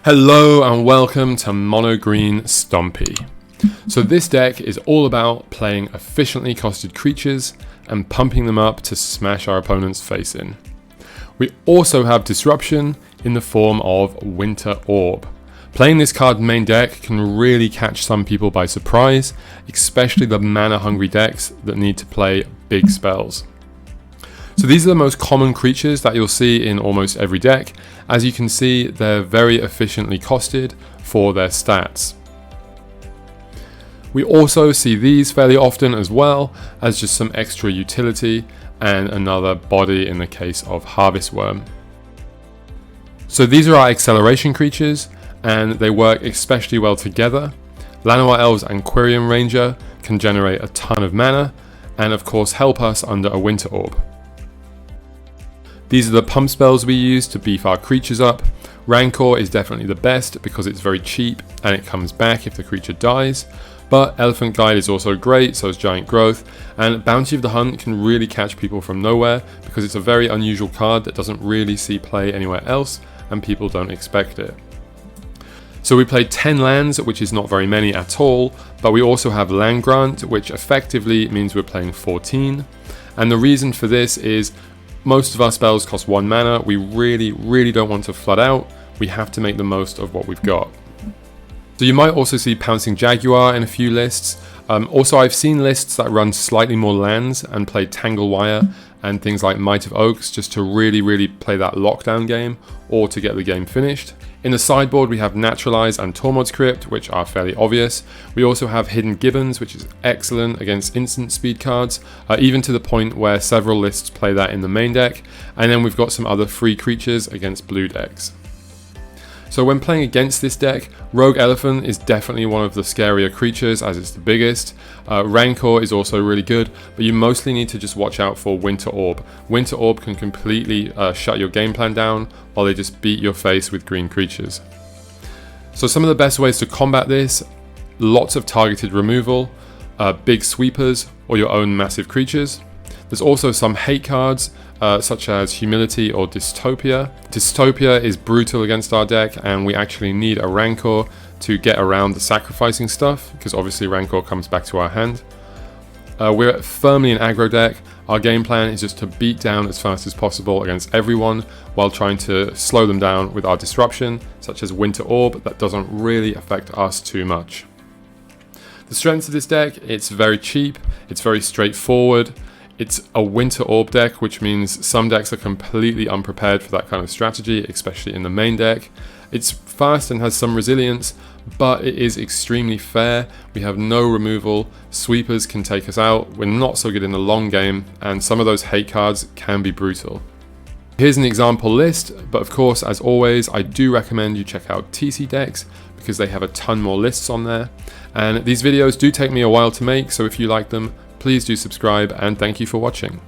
Hello and welcome to Mono Green Stompy. So this deck is all about playing efficiently costed creatures and pumping them up to smash our opponent's face in. We also have disruption in the form of Winter Orb. Playing this card main deck can really catch some people by surprise, especially the mana hungry decks that need to play big spells. So these are the most common creatures that you'll see in almost every deck. As you can see, they're very efficiently costed for their stats. We also see these fairly often as well as just some extra utility and another body in the case of Harvest Worm. So these are our acceleration creatures and they work especially well together. Llanowar Elves and Quirion Ranger can generate a ton of mana and of course help us under a Winter Orb. These are the pump spells we use to beef our creatures up. Rancor is definitely the best because it's very cheap and it comes back if the creature dies. But Elephant Guide is also great, so is Giant Growth. And Bounty of the Hunt can really catch people from nowhere because it's a very unusual card that doesn't really see play anywhere else and people don't expect it. So we played 10 lands, which is not very many at all, but we also have Land Grant, which effectively means we're playing 14. And the reason for this is most of our spells cost 1 mana. We really don't want to flood out. We have to make the most of what we've got. So you might also see Pouncing Jaguar in a few lists. Also, I've seen lists that run slightly more lands and play Tangle Wire and things like Might of Oaks just to really play that lockdown game or to get the game finished. In the sideboard we have Naturalize and Tormod's Crypt, which are fairly obvious. We also have Hidden Gibbons, which is excellent against instant speed cards, even to the point where several lists play that in the main deck. And then we've got some other free creatures against blue decks. So when playing against this deck, Rogue Elephant is definitely one of the scarier creatures as it's the biggest. Rancor is also really good, but you mostly need to just watch out for Winter Orb. Winter Orb can completely shut your game plan down while they just beat your face with green creatures. So some of the best ways to combat this: lots of targeted removal, big sweepers, or your own massive creatures. There's also some hate cards, such as Humility or Dystopia. Dystopia is brutal against our deck and we actually need a Rancor to get around the sacrificing stuff, because obviously Rancor comes back to our hand. We're firmly an aggro deck. Our game plan is just to beat down as fast as possible against everyone while trying to slow them down with our disruption, such as Winter Orb, that doesn't really affect us too much. The strengths of this deck: it's very cheap, it's very straightforward. It's a Winter Orb deck, which means some decks are completely unprepared for that kind of strategy, especially in the main deck. It's fast and has some resilience, but it is extremely fair. We have no removal, sweepers can take us out, we're not so good in the long game, and some of those hate cards can be brutal. Here's an example list, but of course, as always, I do recommend you check out TC decks because they have a ton more lists on there. And these videos do take me a while to make, so if you like them, please do subscribe and thank you for watching.